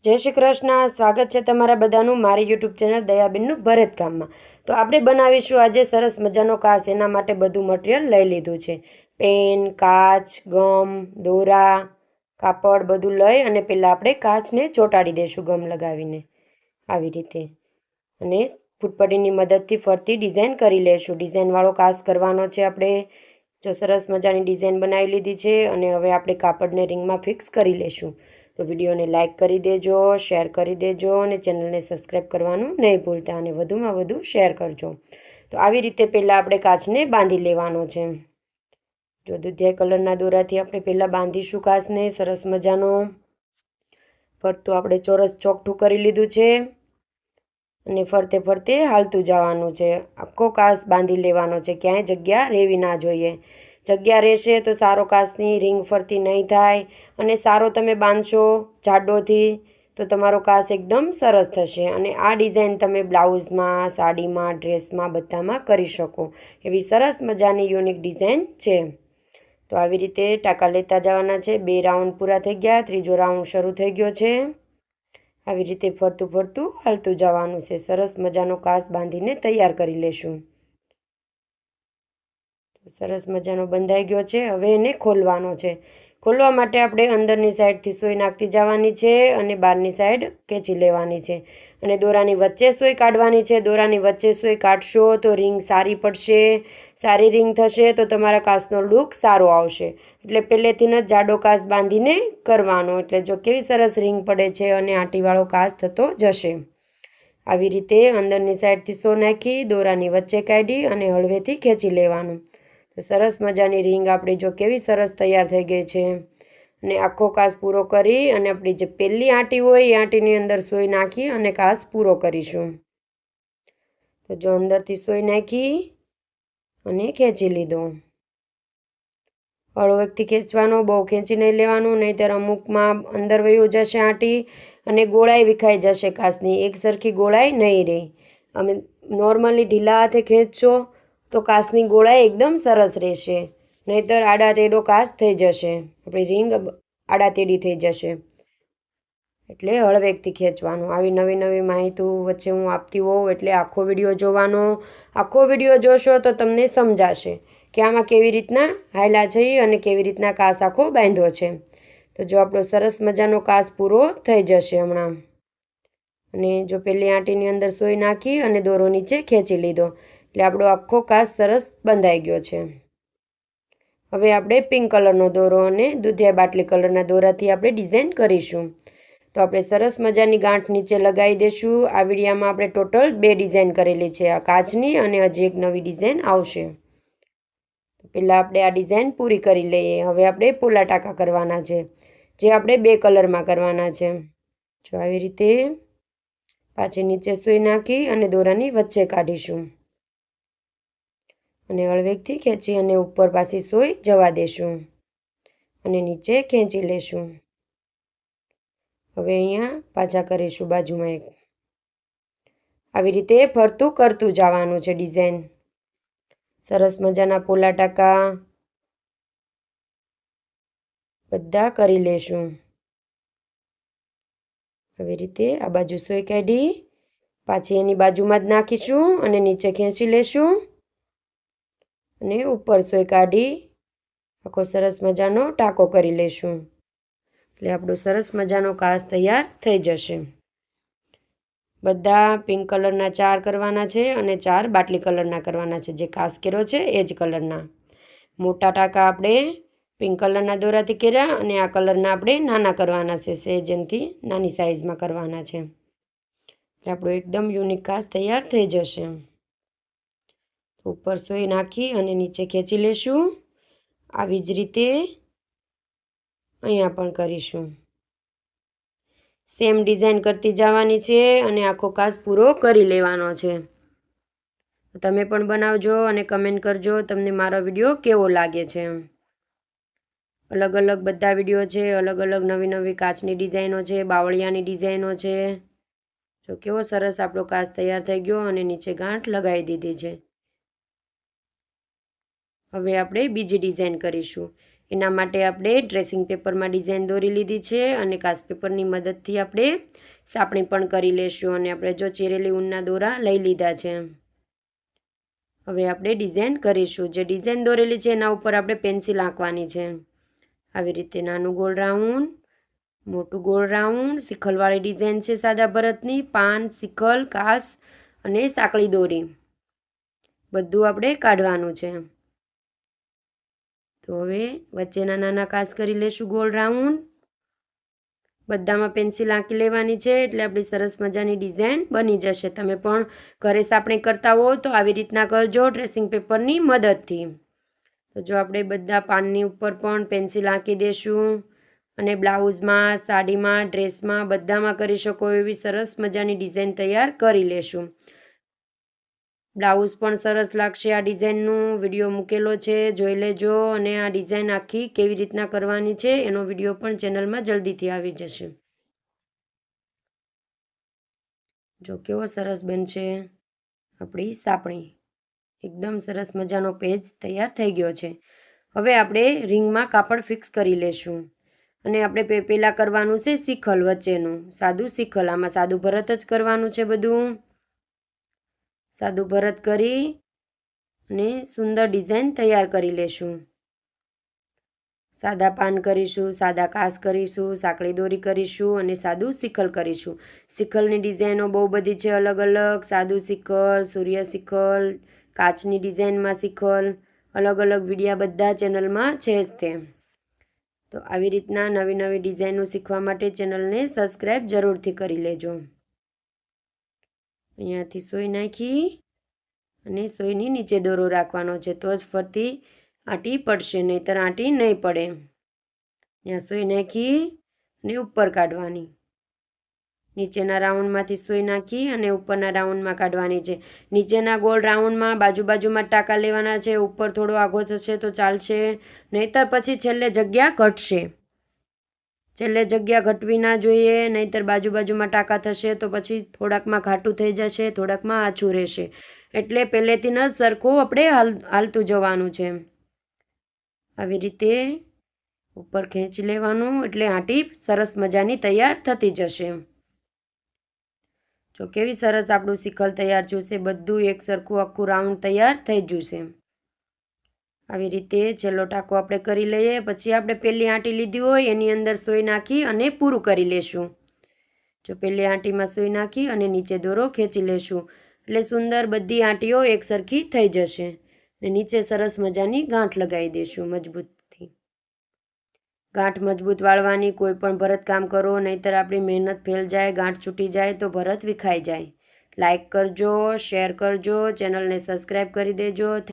જય શ્રી કૃષ્ણ. સ્વાગત છે તમારા બધાનું મારી યુટ્યુબ ચેનલ દયાબેનનું ભરતકામમાં. તો આપણે બનાવીશું આજે સરસ મજાનો કાચ. એના માટે બધું મટીરિયલ લઈ લીધું છે. પેન, કાચ, ગમ, દોરા, કાપડ બધું લઈ અને પહેલાં આપણે કાચને ચોંટાડી દઈશું ગમ લગાવીને આવી રીતે. અને ફૂટપટ્ટીની મદદથી ફરતી ડિઝાઇન કરી લઈશું. ડિઝાઇનવાળો કાચ કરવાનો છે આપણે. જો સરસ મજાની ડિઝાઇન બનાવી લીધી છે અને હવે આપણે કાપડને રિંગમાં ફિક્સ કરી લઈશું. તો વિડીયોને લાઇક કરી દેજો, શેર કરી દેજો અને ચેનલને સબસ્ક્રાઈબ કરવાનું નહીં ભૂલતા અને વધુમાં વધુ શેર કરજો. તો આવી રીતે પહેલાં આપણે કાચને બાંધી લેવાનો છે. જો દૂધિયા કલરના દોરાથી આપણે પહેલાં બાંધીશું કાચને સરસ મજાનો. ફરતું આપણે ચોરસ ચોકઠું કરી લીધું છે અને ફરતે ફરતે હાલતું જવાનું છે. આખો કાચ બાંધી લેવાનો છે, ક્યાંય જગ્યા રહેવી ના જોઈએ. જગ્યા રહેશે તો સારો કાચની રિંગ ફરતી નહીં થાય અને સારો તમે બાંધશો જાડોથી તો તમારો કાચ એકદમ સરસ થશે. અને આ ડિઝાઇન તમે બ્લાઉઝમાં, સાડીમાં, ડ્રેસમાં બધામાં કરી શકો એવી સરસ મજાની યુનિક ડિઝાઇન છે. તો આવી રીતે ટાંકા લેતા જવાના છે. 2 રાઉન્ડ પૂરા થઈ ગયા, ત્રીજો રાઉન્ડ શરૂ થઈ ગયો છે. આવી રીતે ફરતું ફરતું હાલતું જવાનું છે. સરસ મજાનો કાચ બાંધીને તૈયાર કરી લેશું. સરસ મજાનો બંધાઈ ગયો છે. હવે એને ખોલવાનો છે. ખોલવા માટે આપણે અંદરની સાઈડથી સોય નાખતી જવાની છે અને બહારની સાઈડ ખેંચી લેવાની છે અને દોરાની વચ્ચે સોય કાઢવાની છે. દોરાની વચ્ચે સોય કાઢશો તો રિંગ સારી પડશે, સારી રિંગ થશે તો તમારા કાચનો લુક સારો આવશે. એટલે પહેલેથી જ જાડો કાચ બાંધીને કરવાનો. એટલે જો કેવી સરસ રિંગ પડે છે અને આંટીવાળો કાચ થતો જશે. આવી રીતે અંદરની સાઈડથી સો નાખી દોરાની વચ્ચે કાઢી અને હળવેથી ખેંચી લેવાનું. તો સરસ મજાની રિંગ આપણી જો કેવી સરસ તૈયાર થઈ ગઈ છે. અને આખો કાચ પૂરો કરી અને આપણી જે પહેલી આંટી હોય એ આંટીની અંદર સોય નાખી અને કાચ પૂરો કરીશું. તો જો અંદરથી સોય નાખી અને ખેંચી લીધો. હળવેથી ખેંચવાનો, બહુ ખેંચી નહીં લેવાનું, નહીંતર અમુકમાં અંદર વયું જશે આંટી અને ગોળાઈ વિખાઈ જશે કાચની. એક સરખી ગોળાઈ નહીં રહે. અમે નોર્મલી ઢીલા હાથે ખેંચશો તો કાચની ગોળાઈ એકદમ સરસ રહેશે, નહીંતર આડા તેડો કાચ થઈ જશે. આપણી રિંગ આડા તેડી થઈ જશે. એટલે હળવેકથી ખેંચવાનું. આવી નવી નવી માહિતી વચ્ચે હું આપતી હોઉં એટલે આખો વિડીયો જોવાનો. આખો વિડીયો જોશો તો તમને સમજાશે કે આમાં કેવી રીતના હાયલા છે અને કેવી રીતના કાચ આખો બાંધ્યો છે. તો જો આપણો સરસ મજાનો કાચ પૂરો થઈ જશે હમણાં. અને જો પહેલી આંટીની અંદર સોય નાખી અને દોરો નીચે ખેંચી લીધો એટલે આપણો આખો કાચ સરસ બંધાઈ ગયો છે. હવે આપણે પિંક કલરનો દોરો અને દૂધિયા બાટલી કલરના દોરાથી આપણે ડિઝાઇન કરીશું. તો આપણે સરસ મજાની ગાંઠ નીચે લગાવી દઈશું. આ વિડીયામાં આપણે ટોટલ 2 ડિઝાઇન કરેલી છે, આ કાચની અને હજી એક નવી ડિઝાઇન આવશે. પહેલાં આપણે આ ડિઝાઇન પૂરી કરી લઈએ. હવે આપણે પોલા ટાંકા કરવાના છે, જે આપણે 2 કલરમાં કરવાના છે. જો આવી રીતે પાછી નીચે સોય નાખી અને દોરાની વચ્ચે કાઢીશું અને હળવેકથી ખેંચી અને ઉપર પાછી સોય જવા દેશું અને નીચે ખેંચી લેશું. હવે અહીંયા પાછા કરીશું બાજુમાં એક. આવી રીતે ફરતું કરતું જવાનું છે ડિઝાઇન. સરસ મજાના પોલા ટાંકા બધા કરી લેશું. આવી રીતે આ બાજુ સોય કાઢી પાછી એની બાજુમાં જ નાખીશું અને નીચે ખેંચી લેશું અને ઉપર સોય કાઢી આખો સરસ મજાનો ટાંકો કરી લેશું. એટલે આપણો સરસ મજાનો કાચ તૈયાર થઈ જશે. બધા પિંક કલરના 4 કરવાના છે અને 4 બાટલી કલરના કરવાના છે. જે કાચ કર્યો છે એ જ કલરના. મોટા ટાંકા આપણે પિંક કલરના દોરાથી કર્યા અને આ કલરના આપણે નાના કરવાના છે, સેજનથી નાની સાઇઝમાં કરવાના છે. એટલે આપણો એકદમ યુનિક કાચ તૈયાર થઈ જશે. ઉપર સોય નાખી અને નીચે ખેંચી લેશું. આવી જ રીતે અહીંયા પણ કરીશું. સેમ ડિઝાઇન કરતી જવાની છે અને આખો કાચ પૂરો કરી લેવાનો છે. તમે પણ બનાવજો અને કમેન્ટ કરજો તમને મારો વિડીયો કેવો લાગે છે. અલગ અલગ બધા વિડીયો છે, અલગ અલગ નવી નવી કાચની ડિઝાઇનો છે, બાવળિયાની ડિઝાઇનો છે. જો કેવો સરસ આપણો કાચ તૈયાર થઈ ગયો અને નીચે ગાંઠ લગાવી દીધી છે. હવે આપણે બીજી ડિઝાઇન કરીશું. એના માટે આપણે ડ્રેસિંગ પેપરમાં ડિઝાઇન દોરી લીધી છે અને કાચ પેપરની મદદથી આપણે સાપણી પણ કરી લેશું અને આપણે જો ચીરેલી ઊનના દોરા લઈ લીધા છે. હવે આપણે ડિઝાઇન કરીશું. જે ડિઝાઇન દોરેલી છે એના ઉપર આપણે પેન્સિલ આંકવાની છે. આવી રીતે નાનું ગોળ રાઉન્ડ, મોટું ગોળ રાઉન્ડ, શિખલવાળી ડિઝાઇન છે સાદા ભરતની, પાન, શિખલ, કાસ અને સાંકળી દોરી બધું આપણે કાઢવાનું છે. તો હવે વચ્ચેના નાના કાસ કરી લેશું ગોળ રાઉન્ડ. બધામાં પેન્સિલ આંકી લેવાની છે એટલે આપણી સરસ મજાની ડિઝાઇન બની જશે. તમે પણ ઘરે સાપણી કરતા હો તો આવી રીતના કરજો ડ્રેસિંગ પેપરની મદદથી. તો જો આપણે બધા પાનની ઉપર પણ પેન્સિલ આંકી દેશું અને બ્લાઉઝમાં, સાડીમાં, ડ્રેસમાં બધામાં કરી શકો એવી સરસ મજાની ડિઝાઇન તૈયાર કરી લેશું. બ્લાઉઝ પણ સરસ લાગશે આ ડિઝાઇનનું. વિડીયો મૂકેલો છે, જોઈ લેજો. અને આ ડિઝાઇન આખી કેવી રીતના કરવાની છે એનો વિડીયો પણ ચેનલમાં જલ્દીથી આવી જશે. જો કેવો સરસ બનશે આપણી સાપણી. એકદમ સરસ મજાનો પેજ તૈયાર થઈ ગયો છે. હવે આપણે રિંગમાં કાપડ ફિક્સ કરી લેશું અને આપણે પહેલાં કરવાનું છે શિખલ વચ્ચેનું સાદું શિખલ. આમાં સાદું ભરત જ કરવાનું છે બધું. સાદું ભરત કરી અને સુંદર ડિઝાઇન તૈયાર કરી લેશું. સાદા પાન કરીશું, સાદા કાસ કરીશું, સાંકળી દોરી કરીશું અને સાદું શિખલ કરીશું. શિખલની ડિઝાઇનો બહુ બધી છે અલગ અલગ. સાદું શિખલ, સૂર્ય શિખલ, કાચની ડિઝાઇનમાં શિખલ, અલગ અલગ વિડીયા બધા ચેનલમાં છે જ તે. તો આવી રીતના નવી નવી ડિઝાઇનો શીખવા માટે ચેનલને સબસ્ક્રાઈબ જરૂરથી કરી લેજો. અહીંયાથી સોય નાખી અને સોયની નીચે દોરો રાખવાનો છે તો જ ફરતી આંટી પડશે, નહીંતર આંટી નહીં પડે. અહીંયા સોય નાખી અને ઉપર કાઢવાની. નીચેના રાઉન્ડમાંથી સોય નાખી અને ઉપરના રાઉન્ડમાં કાઢવાની છે. નીચેના ગોળ રાઉન્ડમાં બાજુમાં ટાંકા લેવાના છે. ઉપર થોડો આઘો થશે તો ચાલશે, નહીંતર પછી છેલ્લે જગ્યા ઘટશે. છેલ્લે જગ્યા ઘટવી ના જોઈએ, નહીંતર બાજુમાં ટાંકા થશે તો પછી થોડાકમાં ઘાટું થઈ જશે, થોડાકમાં આછું રહેશે. એટલે પહેલેથી જ સરખું આપણે હાલતું જવાનું છે. આવી રીતે ઉપર ખેંચી લેવાનું એટલે આંટી સરસ મજાની તૈયાર થતી જશે. જો કેવી સરસ આપણું શિખલ તૈયાર જશે. બધું એક સરખું આખું રાઉન્ડ તૈયાર થઈ જશે. આવી રીતે છેલ્લો ટાંકો આપણે કરી લઈએ. પછી આપણે પહેલી આંટી લીધી હોય એની અંદર સોય નાખી અને પૂરું કરી લેશું. જો પહેલી આંટીમાં સોય નાખી અને નીચે દોરો ખેંચી લેશું એટલે સુંદર બધી આંટીઓ એક સરખી થઈ જશે. ને નીચે સરસ મજાની ગાંઠ લગાવી દઈશું મજબૂતથી. ગાંઠ મજબૂત વાળવાની. કોઈ પણ ભરત કામ કરો, નહીંતર આપણી મહેનત ફેલ જાય, ગાંઠ છૂટી જાય તો ભરત વિખાઈ જાય. લાઈક કરજો, શેર કરજો, ચેનલને સબસ્ક્રાઈબ કરી દેજો.